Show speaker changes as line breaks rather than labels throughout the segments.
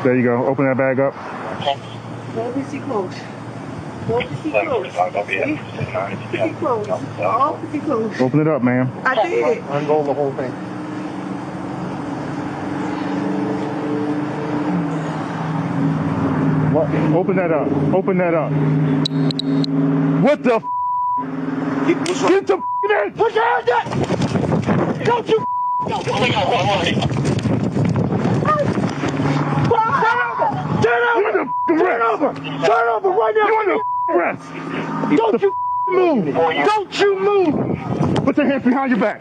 There you go. Open that bag up.
Don't be too close. Don't be too close. Pretty close. All pretty close.
Open it up, ma'am.
I did.
Unroll the whole thing.
What? Open that up. Open that up. What the f? Get the f in! Put your hands up! Don't you Turn over! Turn over! Turn over right now! You're under arrest! Don't you move! Don't you move! Put your hands behind your back!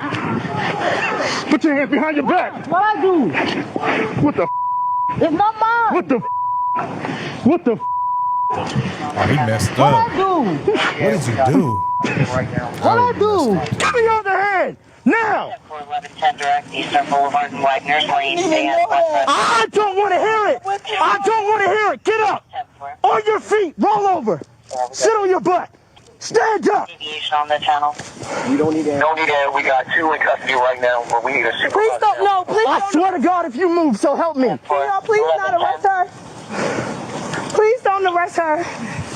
Put your hands behind your back!
What I do?
What the f?
It's not mine.
What the f? What the f?
Oh, he messed
What
up.
I do?
What did you do?
What I do?
Give me your other hand! Now!
1110 direct Eastern Boulevard and Wagner's Lane.
I don't want to hear it! I don't want to hear it! Get up! On your feet! Roll over! Sit on your butt! Stand up!
Deviation on the channel.
You don't need that.
Don't need that. We got 2 in custody right now, but we need a supervisor.
Please don't. No, please
I
don't.
swear to God, if you move, so help me.
Can y'all please not arrest her? Please don't arrest her.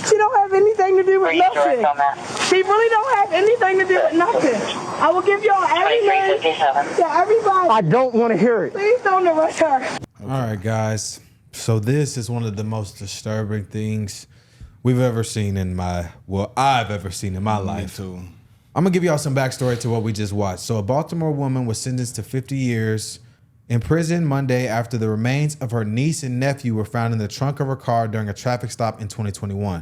She don't have anything to do with
Direct
nothing.
on that.
She really don't have anything to do with nothing. I will give y'all every name
2357.
to everybody.
I don't want to hear it.
Please don't arrest her.
All right, guys. So this is one of the most disturbing things we've ever seen in I've ever seen in my life.
too.
I'm gonna give y'all some backstory to what we just watched. So a Baltimore woman was sentenced to 50 years in prison Monday after the remains of her niece and nephew were found in the trunk of her car during a traffic stop in 2021,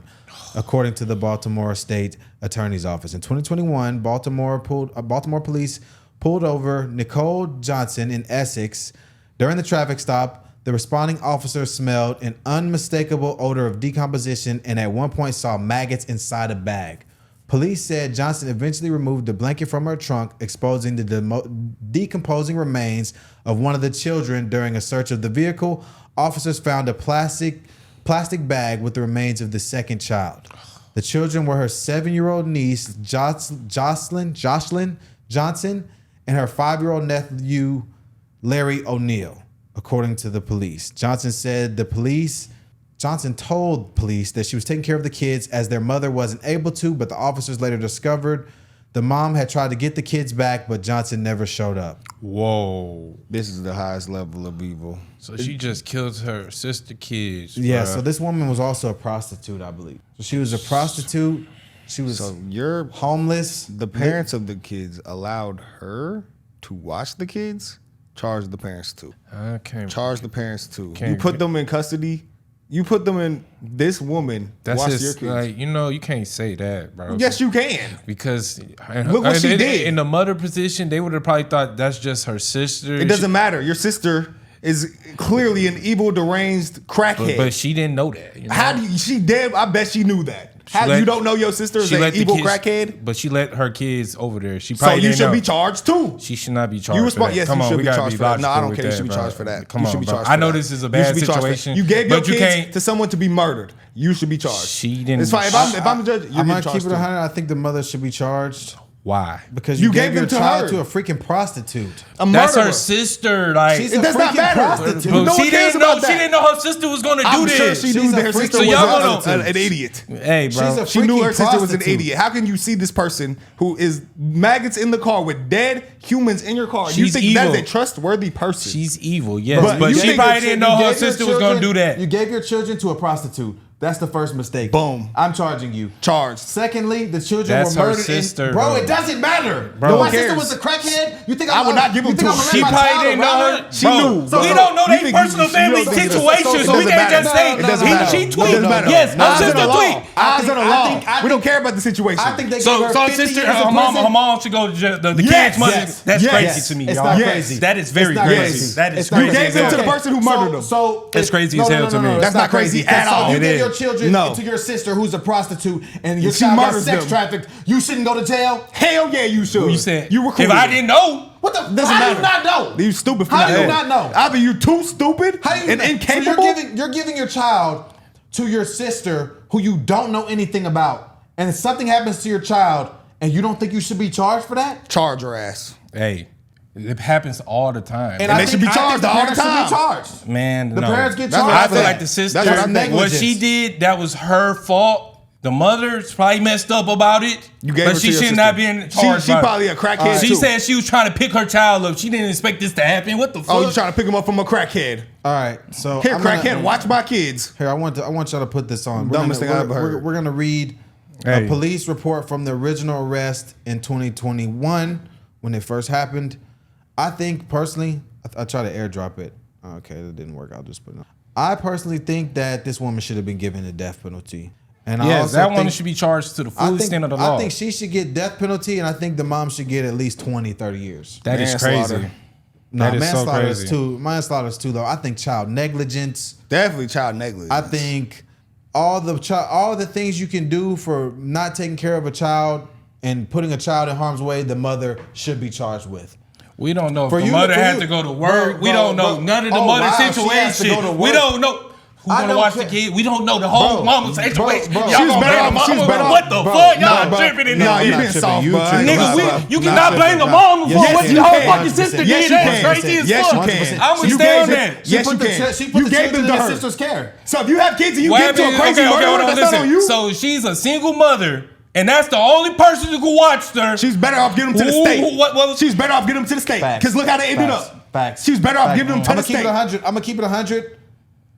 according to the Baltimore State Attorney's Office. In 2021, Baltimore police pulled over Nicole Johnson in Essex. During the traffic stop, the responding officer smelled an unmistakable odor of decomposition and at one point saw maggots inside a bag. Police said Johnson eventually removed the blanket from her trunk, exposing the decomposing remains of one of the children. During a search of the vehicle, officers found a plastic bag with the remains of the second child. The children were her 7-year-old niece, Jocelyn Johnson, and her 5-year-old nephew, Larry O'Neill, according to the police. Johnson told police that she was taking care of the kids as their mother wasn't able to, but the officers later discovered the mom had tried to get the kids back, but Johnson never showed up.
Whoa. This is the highest level of evil.
So she just killed her sister kids. Yeah,
Bruh.
so this woman was also a prostitute, I believe. So she was a prostitute. She was
So you're
homeless.
the parents of the kids allowed her to watch the kids? Charge the parents too. Charge the parents too. You put them in custody. You put them in this woman.
That's
watch
just
your kids.
like, you can't say that, bro.
Yes, you can.
Because
Look what she did.
In the mother position, they would have probably thought that's just her sister.
It doesn't matter. Your sister is clearly an evil, deranged crackhead.
But she didn't know that. You know?
How do you, she did? I bet she knew that. You don't know your sister is an evil crackhead?
But she let her kids over there. She
So
probably
you
didn't
should
know.
be charged too.
She should not be charged.
You respond.
for that.
Yes,
Come
you
on,
should
we
be
gotta
charged for that. No, I don't
logical
care. You
with
should be
that,
charged for
bro.
that.
Come
You
on,
should be
bro.
charged.
I
for
know
that.
this is a
You
bad
should be charged for that.
situation.
You gave your
but you
kids
can't.
to someone to be murdered. You should be charged.
She didn't.
It's fine. If I'm a judge, you're
I'm
getting
gonna
charged
keep it
too.
100. I think the mother should be charged. Why? Because
You
you
gave
gave your
them to
child
her.
to a freaking prostitute.
A
That's
murderer.
her sister. Like
It does not matter.
But
No one
she
cares
didn't know.
about that.
She didn't know her sister was going to do
I'm
this.
sure she knew
She's
that
a
her
freaking
sister
so y'all
was
gonna,
an idiot.
Hey, bro.
She's a
She knew her
freaking
sister was an
prostitute.
idiot. How can you see this person who is maggots in the car with dead humans in your car? You
She's
think that is
evil.
a trustworthy person?
She's evil, yes.
But
But
you
she
think
probably
that
didn't
You
know her
gave your
sister was going to do
children-
that.
You gave your children to a prostitute. That's the first mistake.
Boom.
I'm charging you.
Charged.
Secondly, the children
That's
were
her
murdered.
sister,
Bro,
bro.
it doesn't matter.
Bro,
If
who
my sister
cares?
was a crackhead, you think
I would not give
you
them
think
to
I'm
her.
gonna
She
let my
probably
child
didn't
around
know
her?
her.
She
Bro,
knew.
we
So-
don't know
you
their
think
personal
you
family
don't think it does-
situations.
it
We
doesn't
can't just
matter.
say
It doesn't
he-
matter.
she
It
tweaked.
doesn't matter.
Yes, her
Eyes on
sister
the law.
tweaked.
Eyes on the law.
I
We don't care about the situation.
I think they
So
gave her
her
50
sister,
years
her
in
mom,
prison.
her mom should go to jail. The
Yes,
kids' money.
yes,
That's
yes.
crazy to me,
It's
y'all.
not
Yes.
crazy.
That is very
It's not
crazy.
crazy.
That is
It's not
crazy.
You gave
as
them
hell.
to the person who murdered them.
So
That's crazy as hell to me.
it's
That's not crazy at
So
all.
you
It
give
is.
your children
No.
to your sister who's a prostitute and your
She
child got
murders
sex
them.
trafficked. You shouldn't go to jail.
Hell yeah, you should.
You said
you
if
recruited
I
them.
didn't know.
What the?
Doesn't
How
matter.
do you not know?
You stupid for
How
not
do you
knowing.
not know?
Either you too stupid
How do you
and
know?
incapable.
So you're giving your child to your sister who you don't know anything about, and if something happens to your child and you don't think you should be charged for that?
Charge your ass.
Hey,
It happens all the time.
And they should be charged all the time.
Should be charged.
Man,
The
no.
parents get
That's
charged.
what
I
for
feel
that.
like the sister,
That's what I think.
what she did, that was her fault. The mother's probably messed up about it,
You gave
but
her
she
to your
should
sister.
not be in charge.
She probably a crackhead
She
too.
said she was trying to pick her child up. She didn't expect this to happen. What the fuck?
Oh, you trying to pick him up from a crackhead?
All right, so
Here,
I'm
crackhead,
gonna-
watch my kids.
Here, I want y'all to put this on.
Dumbest thing I ever heard.
We're gonna read a police report from the original arrest in 2021 when it first happened. I think personally, I try to airdrop it. Okay, that didn't work. I'll just put it on. I personally think that this woman should have been given the death penalty. And I
yes,
also
that
think,
woman should be charged to the full extent of the law.
I think she should get death penalty, and I think the mom should get at least 20, 30 years.
That is
Manslaughter.
crazy.
No,
That is so
manslaughter
crazy.
is too. Manslaughter is too low. I think child negligence.
Definitely child negligence.
I think all the things you can do for not taking care of a child and putting a child in harm's way, the mother should be charged with.
We don't know if
For
the
you-
mother
for
had
you-
to go to work.
Bro,
we don't know
bro.
none of the
Oh,
mother
wow, she has to
situation.
go to
We
work.
don't know who's
I
gonna
don't
watch
care.
the kid. We don't know the whole
Bro,
mama
bro,
situation.
bro.
Y'all
She's
gonna
better
blame the
off- she's
mama?
better off.
What the
Bro,
fuck?
nah,
Y'all
bro.
tripping in
Nah,
this
you
bitch.
been soft,
You
bud.
tripping.
Nigga, you
Nah,
cannot blame the mama for
Yes,
what
you
your
can.
fucking sister
Yes,
did.
you
That's
can.
crazy as
Yes,
fuck.
you can.
I'm gonna
You
stay
gave
on
it-
that.
Yes, you can.
She put
You
the
gave
children
them to
in
her.
her sister's care.
So if you have kids and you
What
give to a
happened-
crazy
okay,
murderer,
hold on,
that's not
listen.
on you.
So she's a single mother, and that's the only person who can watch her.
She's better off getting them to the
Ooh,
state.
what-
She's better off getting them to the state.
Facts.
Because look how they ended
Facts.
up.
Facts.
She's better off
Facts.
giving them to
I'm
the
gonna keep it
state.
100. I'm gonna keep it 100.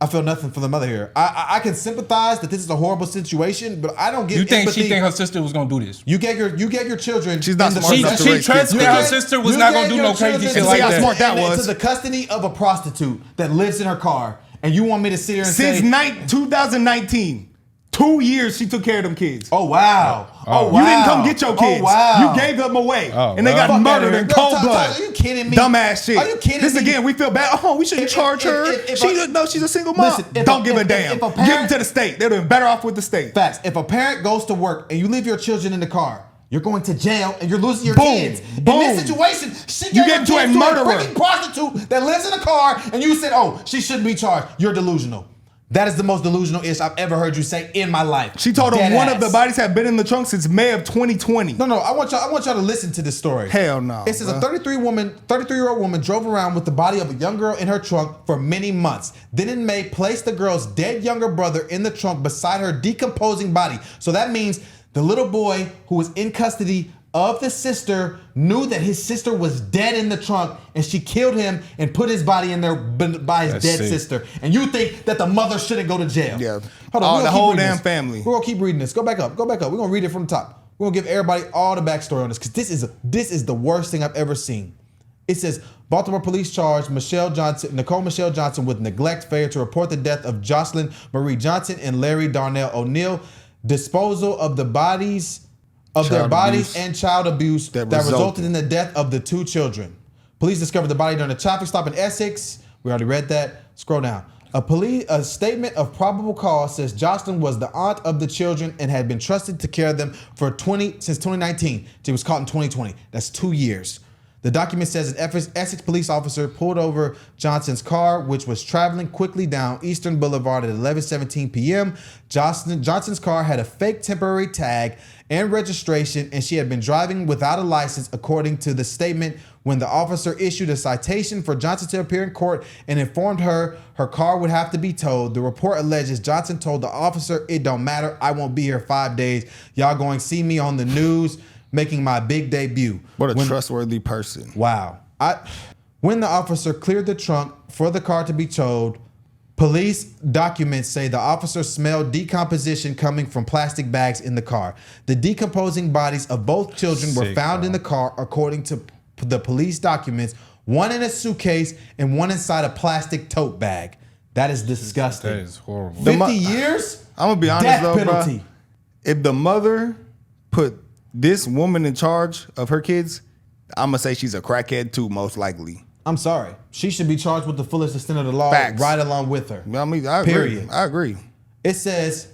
I feel nothing for the mother here. I can sympathize that this is a horrible situation, but I don't get
You think
empathy.
she think her sister was gonna do this?
You gave your children.
She's not
in the
smart
She
enough to
she
raise
trusted
kids.
her
You
sister was
you
not gonna
gave
do
your
no crazy
children
shit
See
like
how
that.
smart that
into
was.
the custody of a prostitute that lives in her car, and you want me to sit here and
Since
say,
2019, 2 years she took care of them kids.
"Oh wow, oh wow,
You didn't come get your kids.
Oh, wow.
You gave them away.
Oh,
and they
well.
got
Fuck
murdered
outta
in
here.
cold
Todd,
blood.
Are you kidding me?
Dumbass shit.
Are you kidding
this
me?
again, we feel bad. Oh, we shouldn't
If-
charge
if-
her.
if a-
No, she's a single mom.
Listen, if
Don't
a-
give a
if-
damn.
if a
Give
parent-
them to the state. They'd have been better off with the state.
Facts. If a parent goes to work and you leave your children in the car, you're going to jail and you're losing your
Boom.
kids.
Boom.
In this situation, she
You
gave
get
her
to a
kids to
murderer.
freaking prostitute that lives in a car, and you said, "Oh, she shouldn't be charged." You're delusional. That is the most delusional ish I've ever heard you say in my life.
She told him
Dead
one
ass.
of the bodies had been in the trunk since May of 2020.
No, I want y'all to listen to this story.
Hell no,
It says a
bruh.
33-year-old woman drove around with the body of a young girl in her trunk for many months. Then in May, placed the girl's dead younger brother in the trunk beside her decomposing body. So that means the little boy who was in custody of the sister knew that his sister was dead in the trunk, and she killed him and put his body in there by his
That's
dead
sick.
sister. And you think that the mother shouldn't go to jail?
Yeah.
Hold on,
All
we're
the
gonna keep
whole
reading
damn
this.
family.
We're gonna keep reading this. Go back up. We're gonna read it from the top. We're gonna give everybody all the backstory on this because this is the worst thing I've ever seen. It says Baltimore police charged Nicole Michelle Johnson with neglect, failure to report the death of Jocelyn Marie Johnson and Larry Darnell O'Neill, disposal of the bodies of their
Child
bodies
abuse.
and child abuse that resulted in the death of the two children. Police discovered the body during a traffic stop in Essex. We already read that. Scroll down. A statement of probable cause says Jocelyn was the aunt of the children and had been trusted to care of them since 2019. She was caught in 2020. That's 2 years. The document says an Essex police officer pulled over Johnson's car, which was traveling quickly down Eastern Boulevard at 11:17 p.m. Johnson's car had a fake temporary tag and registration, and she had been driving without a license, according to the statement. When the officer issued a citation for Johnson to appear in court and informed her her car would have to be towed, the report alleges Johnson told the officer, "It don't matter. I won't be here 5 days. Y'all going to see me on the news making my big debut."
What a trustworthy person.
Wow. When the officer cleared the trunk for the car to be towed, police documents say the officer smelled decomposition coming from plastic bags in the car. The decomposing bodies of both children were found in the car, according to the police documents, one in a suitcase and one inside a plastic tote bag. That is disgusting.
That is horrible.
50 years?
I'm gonna be honest
Death
though,
penalty.
bro. If the mother put this woman in charge of her kids, I'm gonna say she's a crackhead too, most likely.
I'm sorry. She should be charged with the fullest extent of the law
Facts.
right along with her.
I mean, I agree.
Period.
I agree.
It says,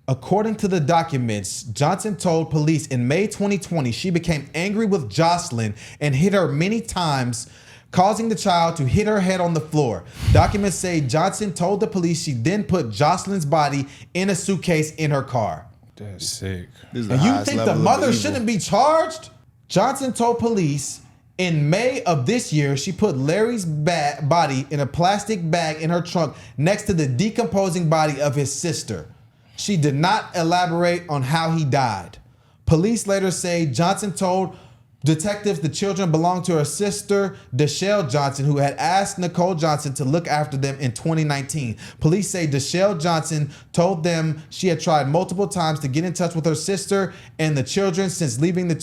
according to the documents, Johnson told police in May 2020 she became angry with Jocelyn and hit her many times, causing the child to hit her head on the floor. Documents say Johnson told the police she then put Jocelyn's body in a suitcase in her car.
That's sick.
This is the
And you
highest
think the
level of
mother
evil.
shouldn't be charged? Johnson told police In May of this year, she put Larry's body in a plastic bag in her trunk next to the decomposing body of his sister. She did not elaborate on how he died. Police later say Johnson told detectives the children belonged to her sister, Deshelle Johnson, who had asked Nicole Johnson to look after them in 2019. Police say Deshelle Johnson told them she had tried multiple times to get in touch with her sister and the children since leaving the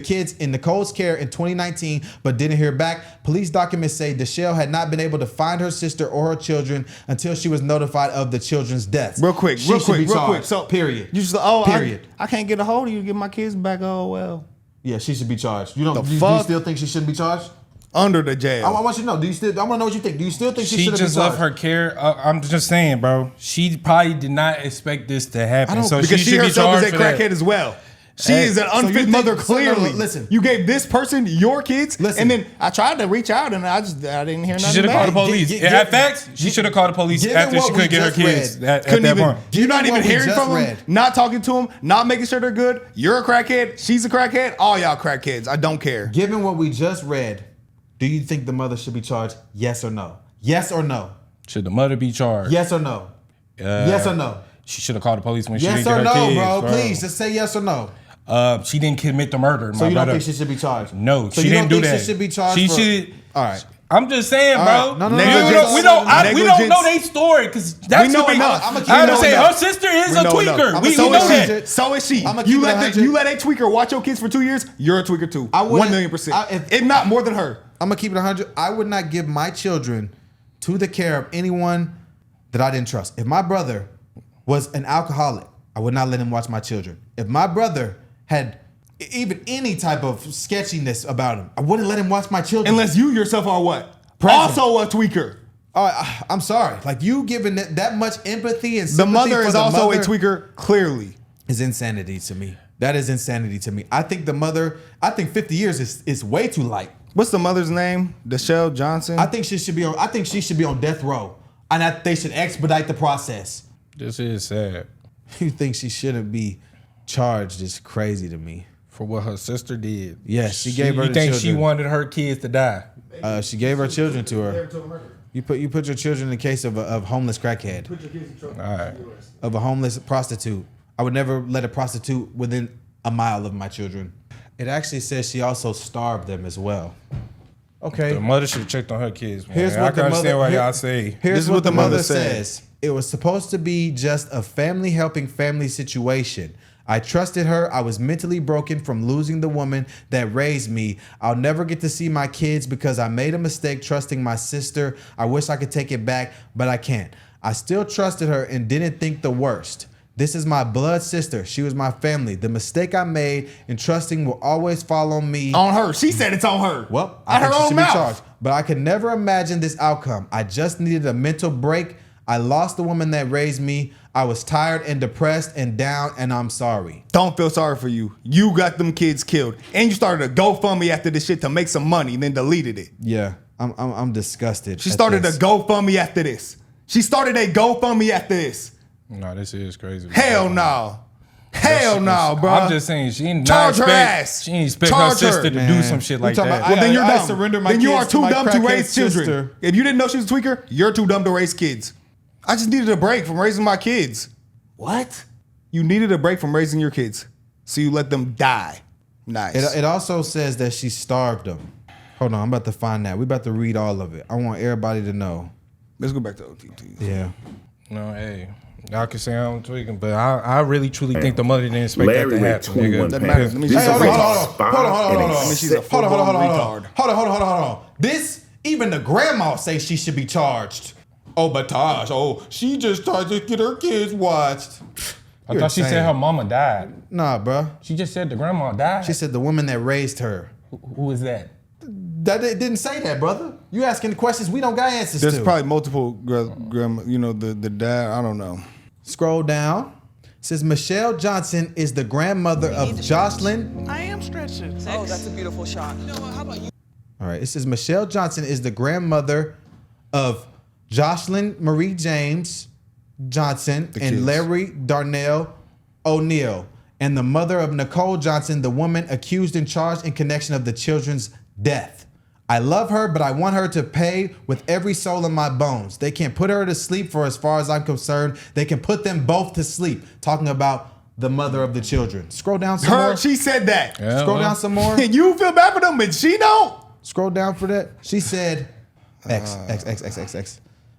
kids in Nicole's care in 2019, but didn't hear back. Police documents say Deshelle had not been able to find her sister or her children until she was notified of the children's deaths.
Real quick.
So, period.
You just, period. I can't get a hold of you to get my kids back. Oh, well.
Yeah, she should be charged. You don't? Do you still think she shouldn't be charged?
Under the jail.
I want you to know. I want to know what you think. Do you still think she should be charged?
She just left her care. I'm just saying, bro. She probably did not expect this to happen. So
because
she should be charged
is a
for that.
crackhead as well. She is an unfit mother, clearly.
Listen.
You gave this person your kids, and then I tried to reach out, and I didn't hear nothing.
She should have called the police. At facts, she should have called the police after she couldn't get her kids at that point.
You're not even hearing from them, not talking to them, not making sure they're good. You're a crackhead. She's a crackhead. All y'all crackheads. I don't care.
Given what we just read, do you think the mother should be charged? Yes or no? Yes or no?
Should the mother be charged?
Yes or no? Yes or no?
She should have called the police when she
yes
didn't get her
no,
kids.
Yes or no,
bro.
Please, just say yes or no.
She didn't commit the murder.
So you don't think she should be charged?
No,
so
she didn't do that.
She should be charged.
She should.
All right.
I'm just saying, bro.
Right. No,
we don't know their story because that's
we know
what
enough.
I would say her sister is a tweaker. We know that.
So is she. You let a tweaker watch your kids for 2 years. You're a tweaker too. 1,000,000%. If not more than her.
I'm gonna keep it 100. I would not give my children to the care of anyone that I didn't trust. If my brother was an alcoholic, I would not let him watch my children. If my brother had even any type of sketchiness about him, I wouldn't let him watch my children.
Unless you yourself are what?
Present.
Also a tweaker.
I'm sorry. Like you giving that much empathy and sympathy
the mother
for
is
the
also
mother
a tweaker. Clearly,
is insanity to me. That is insanity to me. I think 50 years is way too light.
What's the mother's name? Deshelle Johnson.
I think she should be on death row, and they should expedite the process.
This is sad.
You think she shouldn't be charged is crazy to me.
For what her sister did.
Yes, she gave her the
children. You think she
children.
wanted her kids to die?
She gave her children to her. You put your children in the case of a homeless crackhead.
Put your kids in trouble.
All right.
Of a homeless prostitute. I would never let a prostitute within a mile of my children. It actually says she also starved them as well. Okay.
The mother should have checked on her kids, man.
Here's what
I can understand why y'all say.
Here's what the mother says. It was supposed to be just a family helping family situation. I trusted her. I was mentally broken from losing the woman that raised me. I'll never get to see my kids because I made a mistake trusting my sister. I wish I could take it back, but I can't. I still trusted her and didn't think the worst. This is my blood sister. She was my family. The mistake I made in trusting will always follow me.
On her. She said it's on her.
Well,
I think she should be
charged. But I could never imagine this outcome. I just needed a mental break. I lost the woman that raised me. I was tired and depressed and down, and I'm sorry.
Don't feel sorry for you. You got them kids killed. And you started a GoFundMe after this shit to make some money, then deleted it.
Yeah, I'm disgusted.
She started a GoFundMe after this.
No, this is crazy.
Hell no. Hell no, bro.
I'm just saying, she didn't
charge her ass.
She didn't expect her sister to do some shit like that.
Well, then you're dumb.
Surrender my
then you
kids
are too
to my
dumb to
crackhead
raise children.
sister.
If you didn't know she was a tweaker, you're too dumb to raise kids. I just needed a break from raising my kids. What? You needed a break from raising your kids, so you let them die. Nice.
It also says that she starved them. Hold on, I'm about to find that. We about to read all of it. I want everybody to know.
Let's go back to OTT.
Yeah.
No, hey. Y'all can say I'm tweaking, but I really truly think the mother didn't expect that to happen, nigga.
Doesn't matter. Let me see.
Hold on. This, even the grandma say she should be charged. Oh, but Taj, she just tried to get her kids watched.
I thought she said her mama died.
Nah, bro.
She just said the grandma died.
She said the woman that raised her.
Who is that?
That it didn't say that, brother. You asking questions we don't got answers to.
There's probably multiple grandma. You know, the dad. I don't know.
Scroll down. It says Michelle Johnson is the grandmother of Jocelyn.
I am stretching. Oh, that's a beautiful shot. You know what? How about you?
All right. It says Michelle Johnson is the grandmother of Jocelyn Marie James Johnson and Larry Darnell O'Neill, and the mother of Nicole Johnson, the woman accused and charged in connection of the children's death. I love her, but I want her to pay with every soul in my bones. They can put her to sleep for as far as I'm concerned. They can put them both to sleep. Talking about the mother of the children. Scroll down some more.
She said that.
Yeah,
Scroll down some more.
And you feel bad for them, but she don't.
Scroll down for that. She said, X.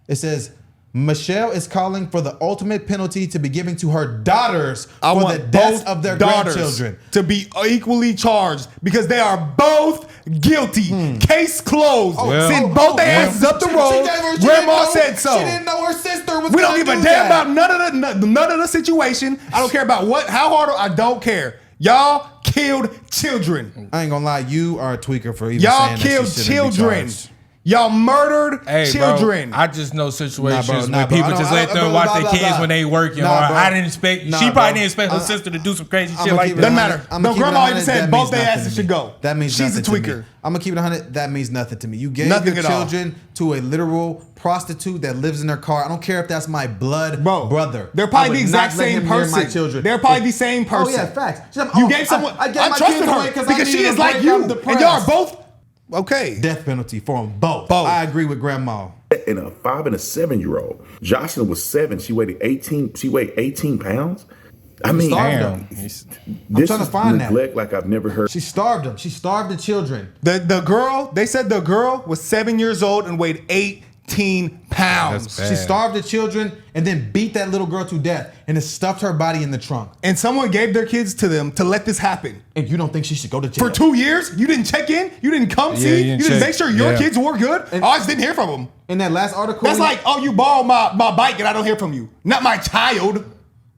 It says, Michelle is calling for the ultimate penalty to be given to her daughters for the deaths of their grandchildren.
To be equally charged because they are both guilty. Case closed. Send both their asses up the road. Grandma said so.
She didn't know her sister was.
We don't give a damn about none of the situation. I don't care about how hard. I don't care. Y'all killed children.
I ain't gonna lie, you are a tweaker for even
Y'all
saying
killed
that she shouldn't be
children.
charged.
Y'all murdered children.
Bro, I just know situations
Nah,
where
bro,
people just let them watch their kids when they working. Or I didn't expect. She probably didn't expect her sister to do some crazy shit like that.
Doesn't matter. No, grandma even said both their asses should go.
That means
she's a
nothing to
tweaker.
me. I'm gonna keep it 100. That means nothing to me. You gave
Nothing
your
at all.
children to a literal prostitute that lives in their car. I don't care if that's my blood brother.
They're
I
probably
would
the exact
not let
same
him near
person.
My children.
They're probably the same person.
Oh yeah, facts.
You gave someone. I trusted her because she is like you, and y'all are both okay.
Death penalty for them both. I agree with grandma.
And a 5 and a 7-year-old. Jocelyn was 7. She weighed 18. She weighed 18 pounds. I mean,
Damn.
This
I'm trying to find
neglect like I've never heard.
She starved them. She starved the children.
The girl. They said the girl was 7 years old and weighed 18 pounds.
She starved the children and then beat that little girl to death and then stuffed her body in the trunk.
And someone gave their kids to them to let this happen.
And you don't think she should go to jail?
For 2 years? You didn't check in? You didn't come see? You didn't make sure your kids were good? I just didn't hear from them.
In that last article.
That's like, oh, you borrowed my bike and I don't hear from you. Not my child.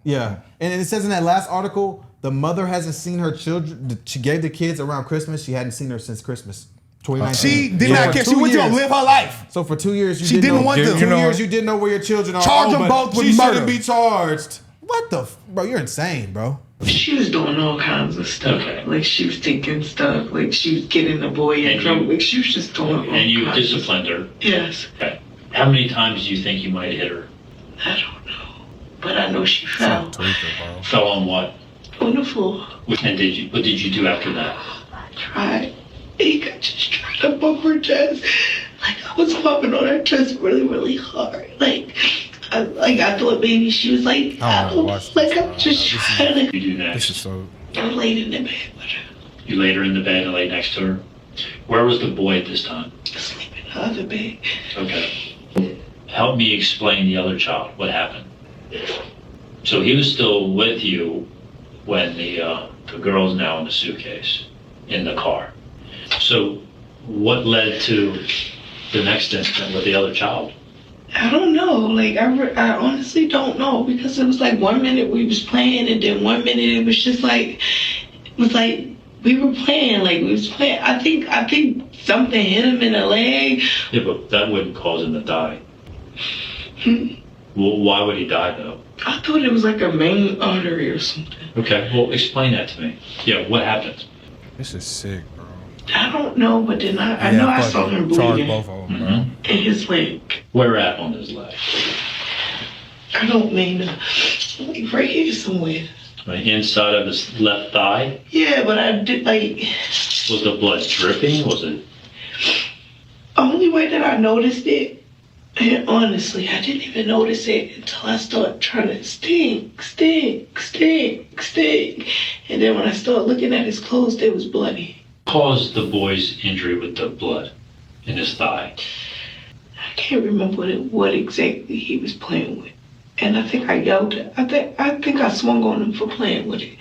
Yeah. And it says in that last article, the mother hasn't seen her children. She gave the kids around Christmas. She hadn't seen her since Christmas. 2019.
She did not care. She went to live her life.
So for 2 years,
she didn't want them.
2 years, you didn't know where your children are.
Charge them both with
she
murder.
Shouldn't be charged. What the, bro? You're insane, bro.
She was doing all kinds of stuff.
Okay.
Like she was thinking stuff. Like she was getting the boy in trouble. Like she was just doing all
And you
kinds
disciplined her.
Yes.
Okay. How many times do you think you might hit her?
I don't know. But I know she fell.
Fell on what?
On the floor.
And what did you do after that?
I tried. He got just straight up on her chest. Like I was popping on her chest really, really hard. I thought maybe she was like, I'm just trying to.
You do next.
This is so.
I laid in the bed with her.
You laid her in the bed and laid next to her. Where was the boy at this time?
Asleep in the other bed.
Okay. Help me explain the other child. What happened? So he was still with you when the girl's now in the suitcase in the car. So what led to the next incident with the other child?
I don't know. Like I honestly don't know because it was like 1 minute we was playing and then 1 minute it was just like we were playing. Like we was playing. I think something hit him in the leg.
Yeah, but that wouldn't cause him to die. Well, why would he die though?
I thought it was like a main artery or something.
Okay, well explain that to me. Yeah, what happened?
This is sick, bro.
I don't know, but then I know I saw him bleeding
both of them,
Mm-hmm.
in his leg.
Where at on his leg?
I don't mean like right here somewhere.
Right inside of his left thigh?
Yeah, but I did like.
Was the blood dripping? Was it?
Only way that I noticed it, and honestly, I didn't even notice it until I started trying to stink. And then when I started looking at his clothes, they was bloody.
Caused the boy's injury with the blood in his thigh?
I can't remember what exactly he was playing with. And I think I yelled it. I think I swung on him for playing with it.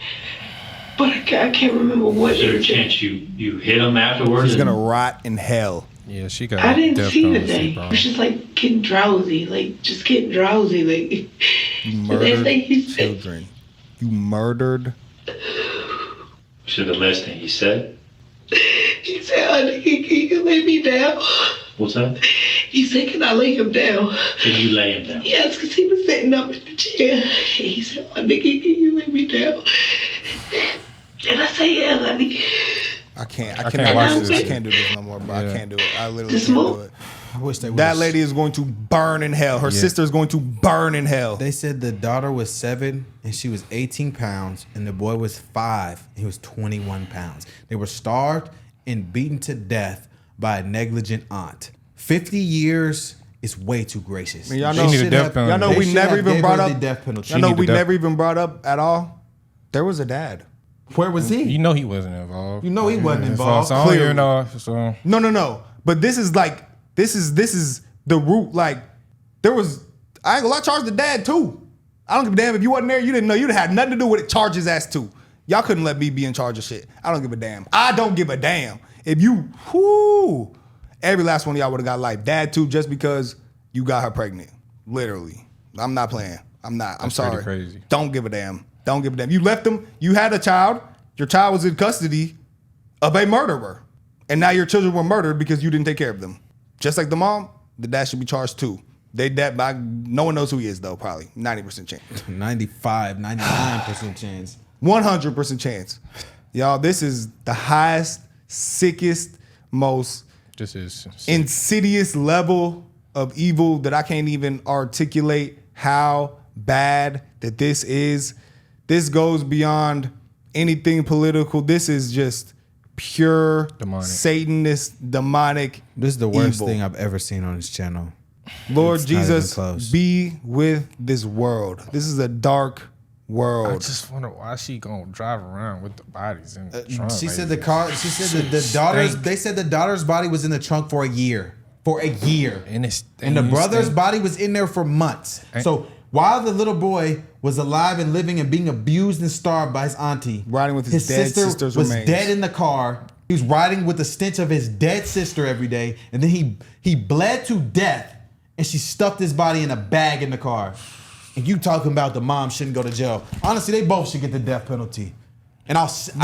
But I can't remember what.
Is there a chance you hit him afterwards?
She's gonna rot in hell.
Yeah, she got.
I didn't see the thing. It was just like getting drowsy, like
You murdered children. You murdered.
So the last thing he said?
He said, honey, can you lay me down?
What's that?
He said, can I lay him down?
Can you lay him down?
Yes, because he was sitting up in the chair. He said, honey, can you lay me down? And I said, yeah, honey.
I cannot watch this. I can't do this no more, bro. Yeah. I can't do it. I literally can't do it.
I wish they would.
That lady is going to burn in hell. Her sister is going to burn in hell.
They said the daughter was 7 and she was 18 pounds, and the boy was 5 and he was 21 pounds. They were starved and beaten to death by a negligent aunt. 50 years is way too gracious.
Y'all know, y'all know we never even brought up. Y'all know we never even brought up at all. There was a dad.
Where was he?
You know he wasn't involved.
You know he wasn't involved.
So I don't even know. So.
No. But this is the root. Like there was. I ain't gonna lie. Charge the dad too. I don't give a damn if you wasn't there. You didn't know. You'd have had nothing to do with it. Charge his ass too. Y'all couldn't let me be in charge of shit. I don't give a damn. I don't give a damn. If you, every last one of y'all would have got life. Dad too, just because you got her pregnant. Literally. I'm not playing. I'm not. I'm sorry.
Crazy.
Don't give a damn. Don't give a damn. You left them. You had a child. Your child was in custody of a murderer. And now your children were murdered because you didn't take care of them. Just like the mom, the dad should be charged too. No one knows who he is though, probably. 90% chance.
95, 99% chance.
100% chance. Y'all, this is the highest, sickest, most insidious level of evil that I can't even articulate how bad that this is. This goes beyond anything political. This is just pure demonic. Satanist, demonic.
This is the worst thing I've ever seen on this channel.
Lord Jesus, be with this world. This is a dark world.
I just wonder why she gonna drive around with the bodies in the trunk.
She said the car. She said the daughter's. They said the daughter's body was in the trunk for a year. And the brother's body was in there for months. So while the little boy was alive and living and being abused and starved by his auntie,
riding with his dead sister's
was
remains.
dead in the car. He was riding with the stench of his dead sister every day, and then he bled to death, and she stuffed his body in a bag in the car. And you talking about the mom shouldn't go to jail? Honestly, they both should get the death penalty. And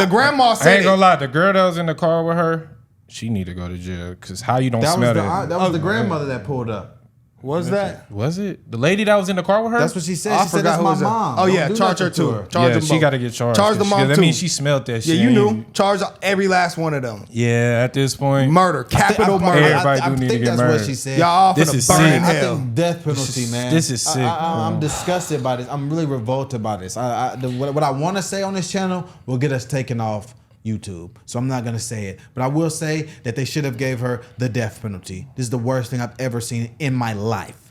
grandma said,
I ain't gonna lie, the girl that was in the car with her, she need to go to jail because how you don't smell that?
That was the grandmother that pulled up.
Was
it the lady that was in the car with her?
That's what she said. She said that's my mom.
Oh yeah, charge her too. Charge them
she got to get charged.
Charge the mom too.
That means she smelled that shit.
Yeah, you knew. Charge every last one of them.
Yeah, at this point,
murder, capital murder.
Everybody do need to get murdered.
What she said.
Y'all all
this is
burn in
sick.
hell.
I think death penalty, man.
This is sick.
I'm disgusted by this. I'm really revolted by this. What I want to say on this channel will get us taken off YouTube. So I'm not going to say it. But I will say that they should have gave her the death penalty. This is the worst thing I've ever seen in my life.